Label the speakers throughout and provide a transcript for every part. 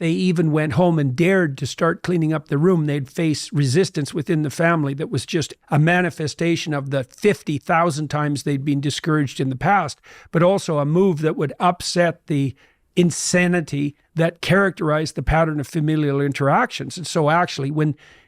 Speaker 1: they even went home and dared to start cleaning up the room, they'd face resistance within the family that was just a manifestation of the 50,000 times they'd been discouraged in the past, but also a move that would upset the insanity that characterized the pattern of familial interactions. And so actually,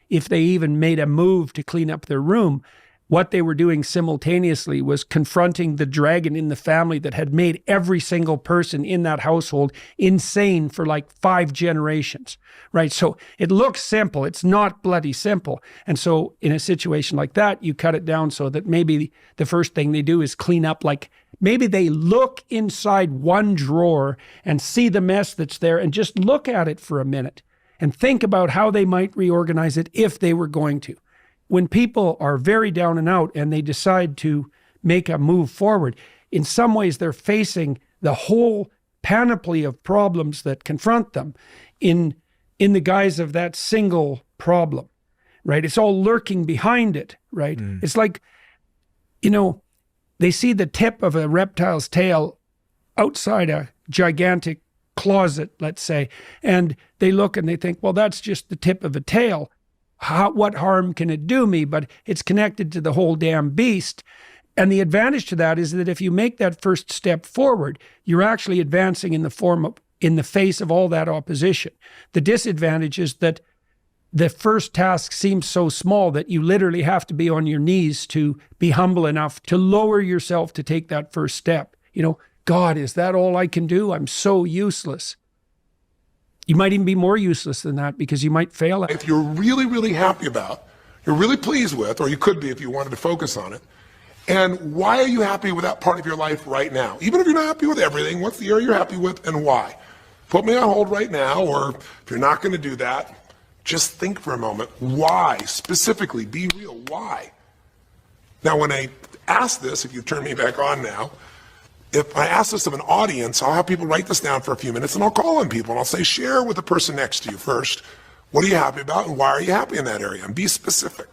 Speaker 1: if they even made a move to clean up their room, what they were doing simultaneously was confronting the dragon in the family that had made every single person in that household insane for like 5 generations, right? So it looks simple. It's not bloody simple. And so in a situation like that, you cut it down so that maybe the first thing they do is clean up, like maybe they look inside one drawer and see the mess that's there and just look at it for a minute and think about how they might reorganize it if they were going to. When people are very down and out and they decide to make a move forward, in some ways they're facing the whole panoply of problems that confront them in the guise of that single problem, right? It's all lurking behind it, right? It's like, they see the tip of a reptile's tail outside a gigantic closet, let's say, and they look and they think, well, that's just the tip of a tail. What harm can it do me? But it's connected to the whole damn beast. And the advantage to that is that if you make that first step forward, you're actually advancing in the face of all that opposition. The disadvantage is that the first task seems so small that you literally have to be on your knees to be humble enough to lower yourself to take that first step. God, is that all I can do? I'm so useless. You might even be more useless than that because you might fail at it.
Speaker 2: If you're really, really happy about, you're really pleased with, or you could be if you wanted to focus on it, and why are you happy with that part of your life right now? Even if you're not happy with everything, what's the area you're happy with and why? Put me on hold right now, or if you're not going to do that, just think for a moment. Why? Specifically, be real. Why? Now, when I ask this, if you turn me back on now, if I ask this of an audience, I'll have people write this down for a few minutes and I'll call on people and I'll say, share with the person next to you first. What are you happy about and why are you happy in that area? And be specific.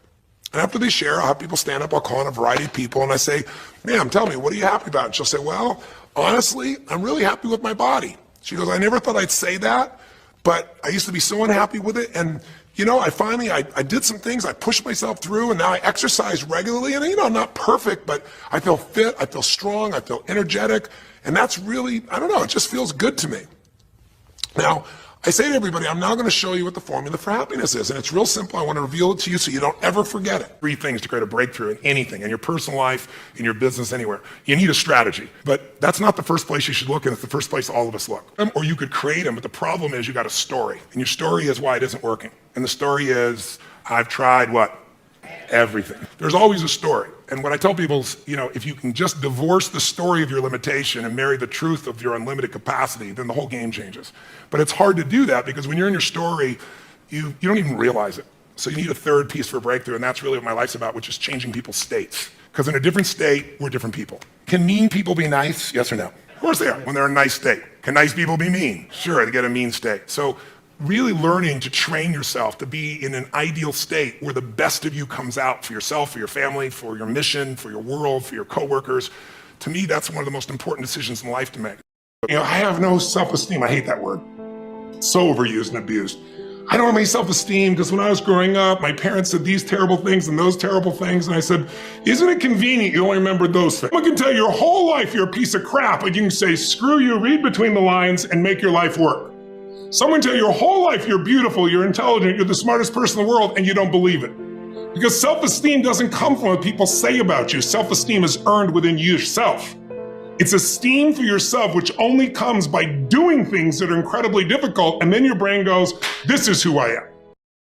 Speaker 2: And after they share, I'll have people stand up, I'll call on a variety of people and I say, ma'am, tell me, what are you happy about? And she'll say, well, honestly, I'm really happy with my body. She goes, I never thought I'd say that, but I used to be so unhappy with it. And I did some things, I pushed myself through, and now I exercise regularly, and I'm not perfect, but I feel fit, I feel strong, I feel energetic, and that's really, it just feels good to me. Now, I say to everybody, I'm now going to show you what the formula for happiness is, and it's real simple. I want to reveal it to you so you don't ever forget it. 3 things to create a breakthrough in anything, in your personal life, in your business, anywhere. You need a strategy, but that's not the first place you should look, and it's the first place all of us look. Or you could create them, but the problem is you got a story, and your story is why it isn't working. And the story is, I've tried what? Everything. There's always a story. And what I tell people is, if you can just divorce the story of your limitation and marry the truth of your unlimited capacity, then the whole game changes. But it's hard to do that because when you're in your story, you don't even realize it. So you need a third piece for breakthrough, and that's really what my life's about, which is changing people's states. Because in a different state, we're different people. Can mean people be nice? Yes or no? Of course they are, when they're in a nice state. Can nice people be mean? Sure, they get a mean state. So really learning to train yourself to be in an ideal state where the best of you comes out for yourself, for your family, for your mission, for your world, for your coworkers. To me, that's one of the most important decisions in life to make. I have no self-esteem. I hate that word. It's so overused and abused. I don't have any self-esteem because when I was growing up, my parents said these terrible things and those terrible things. And I said, isn't it convenient you only remembered those things? I can tell you your whole life you're a piece of crap, but you can say, screw you, read between the lines and make your life work. Someone tell you your whole life you're beautiful, you're intelligent, you're the smartest person in the world, and you don't believe it. Because self-esteem doesn't come from what people say about you. Self-esteem is earned within yourself. It's esteem for yourself, which only comes by doing things that are incredibly difficult, and then your brain goes, this is who I am.